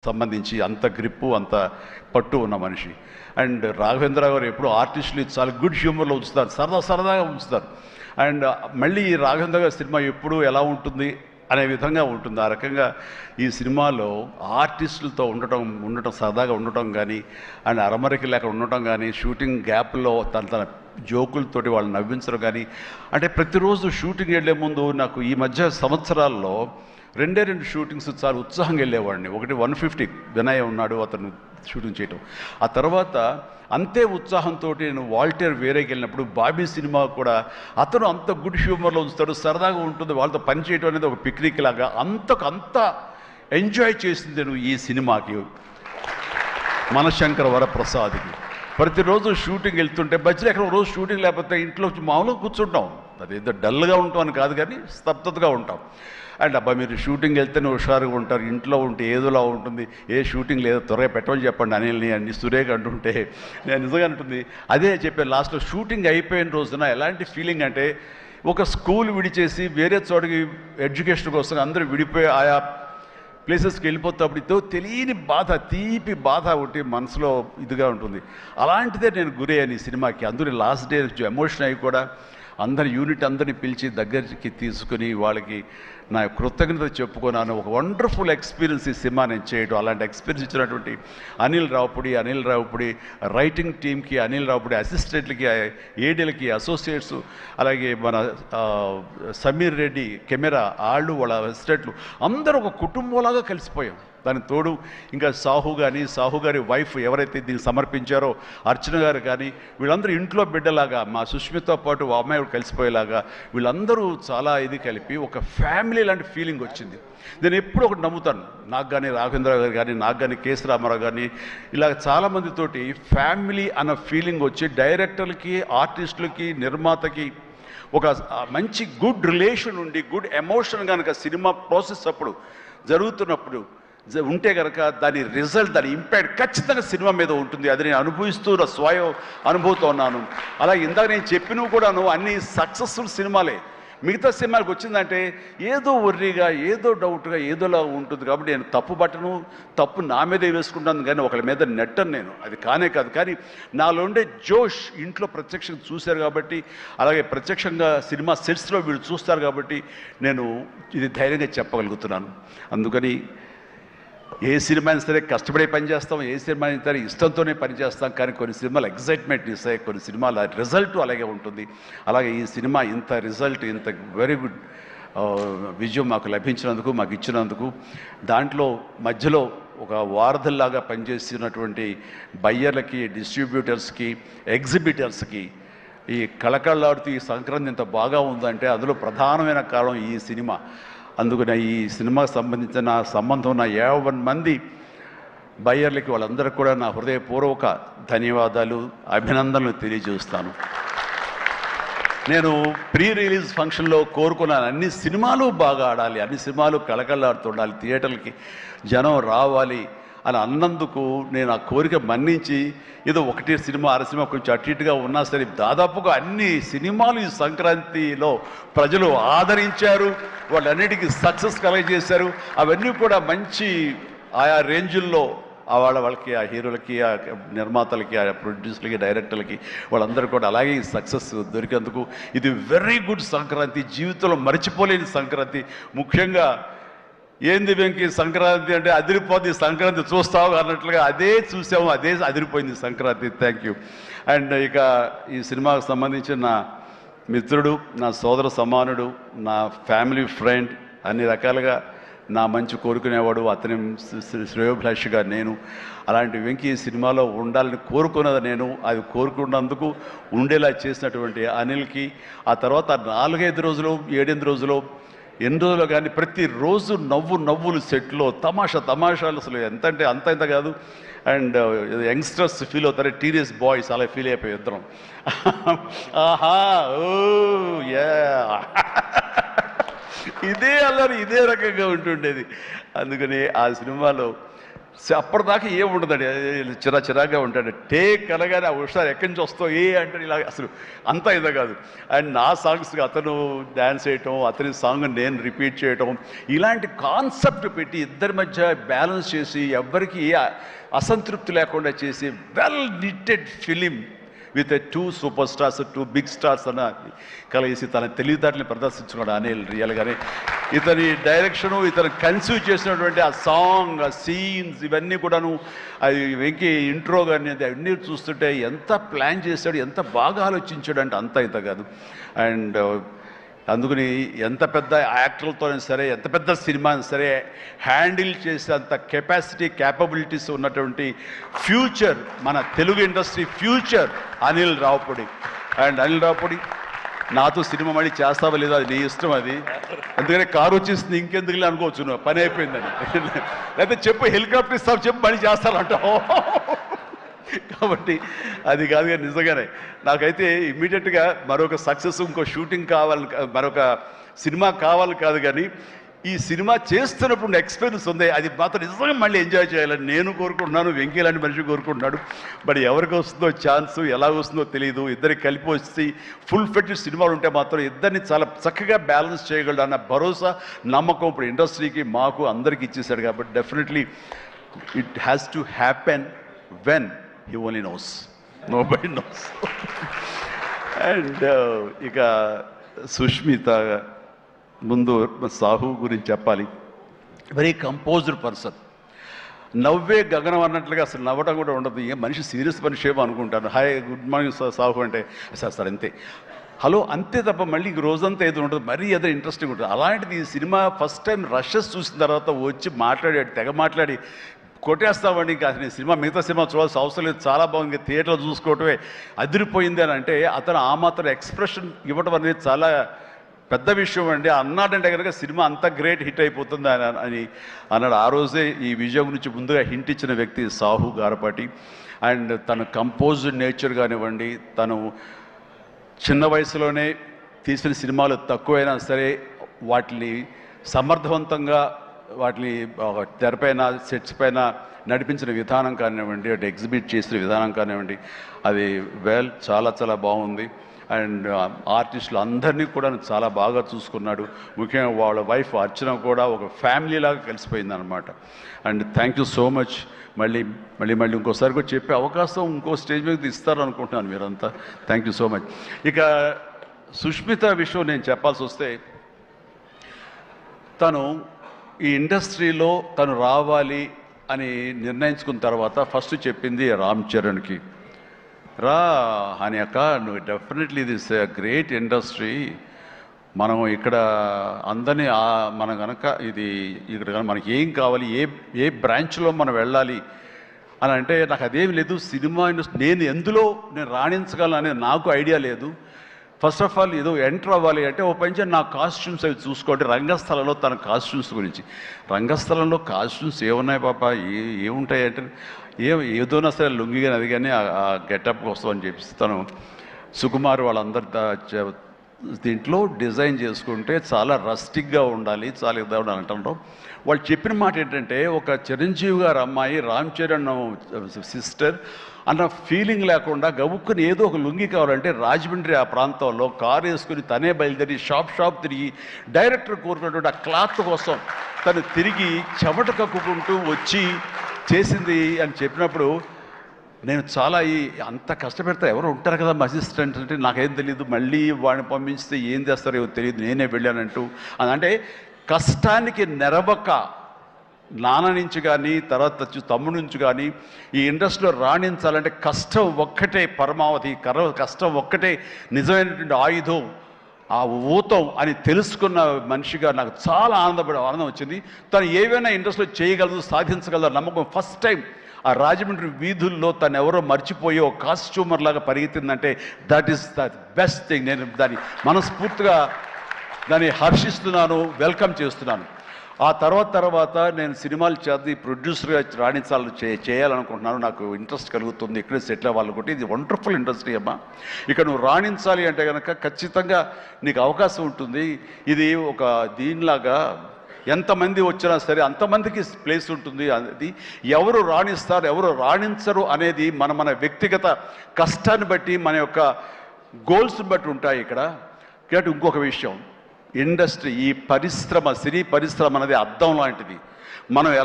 సంబంధించి అంత గ్రిప్పు అంత పట్టు ఉన్న మనిషి. అండ్ రాఘవేంద్ర గారు ఎప్పుడు ఆర్టిస్టులు చాలా గుడ్ హ్యూమర్లో ఉంచుతారు, సరదాగా ఉంచుతారు. అండ్ మళ్ళీ ఈ రాఘవేంద్ర గారి సినిమా ఎప్పుడు ఎలా ఉంటుంది అనే విధంగా ఉంటుంది. ఆ రకంగా ఈ సినిమాలో ఆర్టిస్టులతో ఉండటం సరదాగా ఉండటం కానీ, అండ్ అరమరికి లేక ఉండటం కానీ, షూటింగ్ గ్యాప్లో తన జోకులతోటి వాళ్ళు నవ్వించడం కానీ, అంటే ప్రతిరోజు షూటింగ్ వెళ్ళే ముందు నాకు ఈ మధ్య సంవత్సరాల్లో 2 షూటింగ్స్ చాలా ఉత్సాహంగా వెళ్ళేవాడిని. ఒకటి 150 వినయ్ ఉన్నాడు, అతను షూటింగ్ చేయటం. ఆ తర్వాత అంతే ఉత్సాహంతో నేను వాల్టర్ వేరేకి వెళ్ళినప్పుడు బాబీ సినిమా కూడా అతను అంత గుడ్ హ్యూమర్లో ఉంచుతాడు, సరదాగా ఉంటుంది, వాళ్ళతో పని చేయడం అనేది ఒక పిక్నిక్ లాగా అంత ఎంజాయ్ చేసింది నేను ఈ సినిమాకి. మనశంకర వరప్రసాద్కి ప్రతిరోజు షూటింగ్ వెళ్తుంటే మధ్యలో ఎక్కడ రోజు షూటింగ్ లేకపోతే ఇంట్లో మామూలుగా కూర్చుంటాం, అదేదో డల్గా ఉంటాం అని కాదు కానీ స్తబ్దతగా ఉంటాం. అండ్ అబ్బా మీరు షూటింగ్ వెళ్తేనే హుషారుగా ఉంటారు, ఇంట్లో ఉంటే ఏదోలా ఉంటుంది, ఏ షూటింగ్ లేదో త్వరగా పెట్టమని చెప్పండి అనిల్ని అని సురేఖ అంటుంటే నేను నిజంగా అంటుంది అదే చెప్పాను. లాస్ట్లో షూటింగ్ అయిపోయిన రోజున ఎలాంటి ఫీలింగ్ అంటే ఒక స్కూల్ విడిచేసి వేరే చోటికి ఎడ్యుకేషన్ కోసం అందరూ విడిపోయి ఆయా ప్లేసెస్కి వెళ్ళిపోతాప్పుడు ఇదో తెలియని బాధ, తీపి బాధ ఒకటి మనసులో ఇదిగా ఉంటుంది. అలాంటిదే నేను గురయ్యాను ఈ సినిమాకి. అందులో లాస్ట్ డే ఎమోషన్ అయ్యి కూడా యూనిట్ అందరినీ పిలిచి దగ్గరికి తీసుకుని వాళ్ళకి నా కృతజ్ఞత చెప్పుకున్నాను. ఒక వండర్ఫుల్ ఎక్స్పీరియన్స్ ఈ సినిమా నేను చేయడం. అలాంటి ఎక్స్పీరియన్స్ ఇచ్చినటువంటి అనిల్ రావుపుడి రైటింగ్ టీమ్కి, అనిల్ రావుపుడి అసిస్టెంట్లకి, ఏడీలకి, అసోసియేట్స్, అలాగే మన సమీర్ రెడ్డి కెమెరా వాళ్ళు, వాళ్ళ అసిస్టెంట్లు అందరూ ఒక కుటుంబంలాగా కలిసిపోయాం. దానికి తోడు ఇంకా సాహు గారి వైఫ్ ఎవరైతే దీన్ని సమర్పించారో అర్చన గారు కానీ, వీళ్ళందరూ ఇంట్లో బిడ్డలాగా మా సుష్మితో పాటు ఆ అమ్మాయి కలిసిపోయేలాగా వీళ్ళందరూ చాలా ఇది కలిపి ఒక ఫ్యామిలీ లాంటి ఫీలింగ్ వచ్చింది. నేను ఎప్పుడు ఒకటి నమ్ముతాను, నాకు కానీ రాఘవేంద్ర గారు కానీ, నాకు కానీ కేఎస్ రామారావు కానీ, ఇలా చాలామందితోటి ఫ్యామిలీ అన్న ఫీలింగ్ వచ్చి డైరెక్టర్లకి, ఆర్టిస్టులకి, నిర్మాతకి ఒక మంచి గుడ్ రిలేషన్ ఉండి గుడ్ ఎమోషన్ కనుక సినిమా ప్రాసెస్ అప్పుడు జరుగుతున్నప్పుడు ఉంటే కనుక దాని రిజల్ట్, దాని ఇంపాక్ట్ ఖచ్చితంగా సినిమా మీద ఉంటుంది. అది నేను అనుభవిస్తూ నా స్వయం అనుభూతో ఉన్నాను. అలాగే ఇందాక నేను చెప్పినవి కూడాను అన్ని సక్సెస్ఫుల్ సినిమాలే. మిగతా సినిమాలకు వచ్చిందంటే ఏదో వర్రీగా, ఏదో డౌట్గా, ఏదోలా ఉంటుంది. కాబట్టి నేను తప్పు నా మీదే వేసుకుంటాను కానీ ఒకళ్ళ మీద నెట్టను నేను, అది కానే కాదు. కానీ నాలో ఉండే జోష్ ఇంట్లో ప్రత్యక్షంగా చూశారు కాబట్టి, అలాగే ప్రత్యక్షంగా సినిమా సెట్స్లో వీళ్ళు చూస్తారు కాబట్టి నేను ఇది ధైర్యంగా చెప్పగలుగుతున్నాను. అందుకని ఏ సినిమా అయినా సరే కష్టపడే పనిచేస్తాం, ఏ సినిమా అయినా సరే ఇష్టంతోనే పనిచేస్తాం. కానీ కొన్ని సినిమాలు ఎగ్జైట్మెంట్ ఇస్తాయి, కొన్ని సినిమాల రిజల్ట్ అలాగే ఉంటుంది. అలాగే ఈ సినిమా ఇంత రిజల్ట్, ఇంత వెరీ గుడ్ విజయం మాకు లభించినందుకు, మాకు ఇచ్చినందుకు, దాంట్లో మధ్యలో ఒక వారధుల్లాగా పనిచేస్తున్నటువంటి బయ్యర్లకి, డిస్ట్రిబ్యూటర్స్కి, ఎగ్జిబిటర్స్కి, ఈ కళకళలాడుతూ ఈ సంక్రాంతి ఇంత బాగా ఉందంటే అందులో ప్రధానమైన కారణం ఈ సినిమా. అందుకని ఈ సినిమాకు సంబంధించిన సంబంధం ఉన్న 50 మంది బయ్యర్లకి, వాళ్ళందరికీ కూడా నా హృదయపూర్వక ధన్యవాదాలు, అభినందనలు తెలియజేస్తాను. నేను ప్రీ రిలీజ్ ఫంక్షన్లో కోరుకున్నాను అన్ని సినిమాలు బాగా ఆడాలి, అన్ని సినిమాలు కళకళలాడుతుండాలి, థియేటర్లకి జనం రావాలి అని అన్నందుకు నేను ఆ కోరిక మన్నించి ఏదో 1 సినిమా 6 సినిమా కొంచెం అటు ఇటుగా ఉన్నా సరే దాదాపుగా అన్ని సినిమాలు ఈ సంక్రాంతిలో ప్రజలు ఆదరించారు, వాళ్ళన్నిటికీ సక్సెస్ కలగజేశారు. అవన్నీ కూడా మంచి ఆయా రేంజుల్లో వాళ్ళకి, ఆ హీరోలకి, ఆ నిర్మాతలకి, ఆ ప్రొడ్యూసర్లకి, డైరెక్టర్లకి, వాళ్ళందరూ కూడా అలాగే సక్సెస్ దొరికేందుకు ఇది వెరీ గుడ్ సంక్రాంతి, జీవితంలో మర్చిపోలేని సంక్రాంతి. ముఖ్యంగా ఏంది వెంకీ సంక్రాంతి అంటే అదిరిపోద్ది సంక్రాంతి చూస్తావు అన్నట్లుగా అదే చూసాము, అదే అదిరిపోయింది సంక్రాంతి. Thank you. అండ్ ఇక ఈ సినిమాకు సంబంధించిన నా మిత్రుడు, నా సోదర సమానుడు, నా ఫ్యామిలీ ఫ్రెండ్, అన్ని రకాలుగా నా మంచి కోరుకునేవాడు, అతని శ్రేయోభిలాషిగా నేను. అలాంటి వెంకీ సినిమాలో ఉండాలని కోరుకున్నది నేను, అది కోరుకున్నందుకు ఉండేలా చేసినటువంటి అనిల్కి, ఆ తర్వాత 4-5 రోజులు 7-8 రోజులు ఎన్ని రోజులు కానీ ప్రతిరోజు నవ్వులు సెట్లో తమాషాలు అసలు ఎంత అంటే అంత కాదు. అండ్ యంగ్స్టర్స్ ఫీల్ అవుతారు, టీనేజ్ బాయ్స్ అలా ఫీల్ అయిపోయి ఇద్దరం. ఆహా ఓ యా ఇదే అల్లరి ఇదే రకంగా ఉంటుండేది. అందుకని ఆ సినిమాలో అప్పటిదాకా ఏముండదండి, చిరాగా ఉంటాడు. టేక్ అనగానే ఆ హుషారు ఎక్కడి నుంచి వస్తావు అంటే ఇలా అసలు అంతా ఇదే కాదు. అండ్ నా సాంగ్స్కి అతను డ్యాన్స్ చేయటం, అతని సాంగ్ నేను రిపీట్ చేయటం, ఇలాంటి కాన్సెప్ట్ పెట్టి ఇద్దరి మధ్య బ్యాలెన్స్ చేసి ఎవ్వరికి అసంతృప్తి లేకుండా చేసి well knitted film with 2 super stars, 2 big stars అని కలిసి తన తెలివితేటని ప్రదర్శించుకోవడం అనిల్ రియల్గానే. ఇతని డైరెక్షను, ఇతను కన్సీవ్ చేసినటువంటి ఆ సాంగ్, ఆ సీన్స్, ఇవన్నీ కూడాను, అది వెంకీ ఇంట్రో కానీ అవన్నీ చూస్తుంటే ఎంత ప్లాన్ చేశాడు, ఎంత బాగా ఆలోచించాడు అంటే అంత ఇంత కాదు. అండ్ అందుకని ఎంత పెద్ద యాక్టర్లతోనే సరే, ఎంత పెద్ద సినిమాని సరే హ్యాండిల్ చేసేంత కెపాసిటీ, క్యాపబిలిటీస్ ఉన్నటువంటి ఫ్యూచర్, మన Telugu industry future Anil Ravipudi. And Anil Ravipudi నాతో సినిమా మళ్ళీ చేస్తావా లేదా అది నీ ఇష్టం, అది అందుకనే కారు వచ్చేసింది ఇంకెందుకు అనుకోవచ్చు, నువ్వు పని అయిపోయిందని. లేకపోతే చెప్పు హెలికాప్టర్ ఇస్తావు, చెప్పు మళ్ళీ చేస్తానంటావు. కాబట్టి అది కాదు. కానీ నిజంగానే నాకైతే ఇమ్మీడియట్గా మరొక సక్సెస్, ఇంకో షూటింగ్ కావాలి, మరొక సినిమా కావాలి కాదు, కానీ ఈ సినిమా చేస్తున్నప్పుడు ఎక్స్పీరియన్స్ ఉంది, అది మాత్రం నిజంగా మళ్ళీ ఎంజాయ్ చేయాలని నేను కోరుకుంటున్నాను, వెంకీ లాంటి మనిషి కోరుకుంటున్నాడు. మరి ఎవరికి వస్తుందో ఛాన్స్, ఎలా వస్తుందో తెలియదు. ఇద్దరికి కలిపి వచ్చి ఫుల్ ఫెడ్డ్ సినిమాలు ఉంటే మాత్రం ఇద్దరిని చాలా చక్కగా బ్యాలెన్స్ చేయగలడు అన్న భరోసా, నమ్మకం ఇప్పుడు ఇండస్ట్రీకి, మాకు అందరికీ ఇచ్చేసాడు. కాబట్టి definitely it has to happen when he only knows, nobody knows. And ఇక సుష్మిత ముందు సాహు గురించి చెప్పాలి. వెరీ కంపోజ్డ్ పర్సన్, నవ్వే గగనం అన్నట్లుగా అసలు నవ్వటం కూడా ఉండదు. ఏ మనిషి సీరియస్ మనిషి ఏమో అనుకుంటాను. హాయ్ గుడ్ మార్నింగ్ సాహు అంటే సార్ అంతే, హలో అంతే తప్ప మళ్ళీ ఇంక రోజంతా ఏదో ఉంటుంది, మరీ ఏదో ఇంట్రెస్టింగ్ ఉంటుంది. అలాంటిది ఈ సినిమా ఫస్ట్ టైం రషెస్ చూసిన తర్వాత వచ్చి మాట్లాడాడు, తెగ మాట్లాడి కొట్టేస్తామండి, ఇంకా అసలు సినిమా మిగతా సినిమా చూడాల్సిన అవసరం లేదు, చాలా బాగుంది, థియేటర్లో చూసుకోవటమే అదిరిపోయింది అని అంటే అతను ఆ మాత్రం ఎక్స్ప్రెషన్ ఇవ్వటం అనేది చాలా పెద్ద విషయం అండి. అన్నాడంటే కనుక సినిమా అంత గ్రేట్ హిట్ అయిపోతుంది అని అన్నాడు. ఆ రోజే ఈ విజయం గురించి ముందుగా హింట్ ఇచ్చిన వ్యక్తి సాహు గారపాటి. అండ్ తన కంపోజ్డ్ నేచర్ కానివ్వండి, తను చిన్న వయసులోనే తీసిన సినిమాలు తక్కువైనా సరే వాటిని సమర్థవంతంగా వాటిని తెరపైన, సెట్స్ పైన నడిపించిన విధానం కానివ్వండి, అటు ఎగ్జిబిట్ చేసిన విధానం కానివ్వండి, అది చాలా చాలా బాగుంది. అండ్ ఆర్టిస్టులు అందరినీ కూడా చాలా బాగా చూసుకున్నాడు. ముఖ్యంగా వాళ్ళ వైఫ్ అర్చన కూడా ఒక ఫ్యామిలీలాగా కలిసిపోయింది అనమాట. And thank you so much. మళ్ళీ ఇంకోసారి కూడా చెప్పే అవకాశం ఇంకో స్టేజ్ మీద ఇస్తారు అనుకుంటున్నాను మీరంతా. Thank you so much. ఇక సుష్మిత విషయం నేను చెప్పాల్సి వస్తే, తను ఈ ఇండస్ట్రీలో తను రావాలి అని నిర్ణయించుకున్న తర్వాత ఫస్ట్ చెప్పింది రామ్ చరణ్కి, రా అని అక్క, నువ్వు డెఫినెట్లీ దిస్ గ్రేట్ ఇండస్ట్రీ, మనం ఇక్కడ అందరినీ మనం కనుక ఇక్కడ మనకి ఏం కావాలి, ఏ బ్రాంచ్లో మనం వెళ్ళాలి అని అంటే నాకు అదేమి లేదు. సినిమా ఇండస్ట్రీ నేను రాణించగలను అనేది నాకు ఐడియా లేదు. ఫస్ట్ ఆఫ్ ఆల్ ఏదో ఎంటర్ అవ్వాలి అంటే ఓ పని నా కాస్ట్యూమ్స్ అవి చూసుకోండి. రంగస్థలంలో తన కాస్ట్యూమ్స్ గురించి, రంగస్థలంలో కాస్ట్యూమ్స్ ఏమున్నాయి పాప, ఏముంటాయి అంటే ఏదోనా సరే లుంగి కానీ అది కానీ ఆ గెటప్ కోసం అని చెప్పి తను సుకుమార్ వాళ్ళందరి దీంట్లో డిజైన్ చేసుకుంటే చాలా రస్టిక్గా ఉండాలి, చాలా ఇదా ఉండాలి అంటారు. వాళ్ళు చెప్పిన మాట ఏంటంటే, ఒక చిరంజీవి గారు అమ్మాయి రామ్ చరణ్ సిస్టర్ అన్న ఫీలింగ్ లేకుండా గబుక్కుని ఏదో ఒక లుంగి కావాలంటే రాజమండ్రి ఆ ప్రాంతంలో కారు వేసుకుని తనే బయలుదేరి షాప్ తిరిగి డైరెక్టర్ కోరుకున్నటువంటి ఆ క్లాత్ కోసం తను తిరిగి చెమట కక్కుకుంటూ వచ్చి చేసింది అని చెప్పినప్పుడు నేను చాలా అంత కష్టపెడతా ఎవరు ఉంటారు కదా మా అసిస్టెంట్ అంటే నాకేం తెలియదు, మళ్ళీ వాడిని పంపిస్తే ఏం చేస్తారో ఏమో తెలియదు, నేనే వెళ్ళానంటూ అదంటే కష్టానికి నెరవక నాన్న నుంచి కానీ తర్వాత తమ్ముడి నుంచి కానీ ఈ ఇండస్ట్రీలో రాణించాలంటే కష్టం ఒక్కటే పరమావధి, కష్టం ఒక్కటే నిజమైనటువంటి ఆయుధం, ఆ ఊతం అని తెలుసుకున్న మనిషిగా నాకు చాలా ఆనందం వచ్చింది. తను ఏవైనా ఇండస్ట్రీలో చేయగలదు, సాధించగలదు నమ్మకం. ఫస్ట్ టైం ఆ రాజమండ్రి వీధుల్లో తను ఎవరో మర్చిపోయి ఒక కాస్ట్యూమర్ లాగా పరిగెత్తిందంటే that is the best thing. నేను దాన్ని మనస్ఫూర్తిగా హర్షిస్తున్నాను, వెల్కమ్ చేస్తున్నాను. ఆ తర్వాత నేను సినిమాలు చేసి ప్రొడ్యూసర్గా చేయాలనుకుంటున్నాను. నాకు ఇంట్రెస్ట్ కలుగుతుంది, ఇక్కడే సెటిల్ అవ్వాలనుకుంటే ఇది వండర్ఫుల్ ఇండస్ట్రీ అమ్మా. ఇక నువ్వు రాణించాలి అంటే కనుక ఖచ్చితంగా నీకు అవకాశం ఉంటుంది. ఇది ఒక దీనిలాగా ఎంతమంది వచ్చినా సరే అంతమందికి ప్లేస్ ఉంటుంది. అది ఎవరు రాణిస్తారు ఎవరు రాణించరు అనేది మన వ్యక్తిగత కష్టాన్ని బట్టి మన యొక్క గోల్స్ని బట్టి ఉంటాయి ఇక్కడ. కాబట్టి ఇంకొక విషయం, ఇండస్ట్రీ, ఈ పరిశ్రమ, సినీ పరిశ్రమ అనేది అద్దం లాంటిది. మనం ఎలా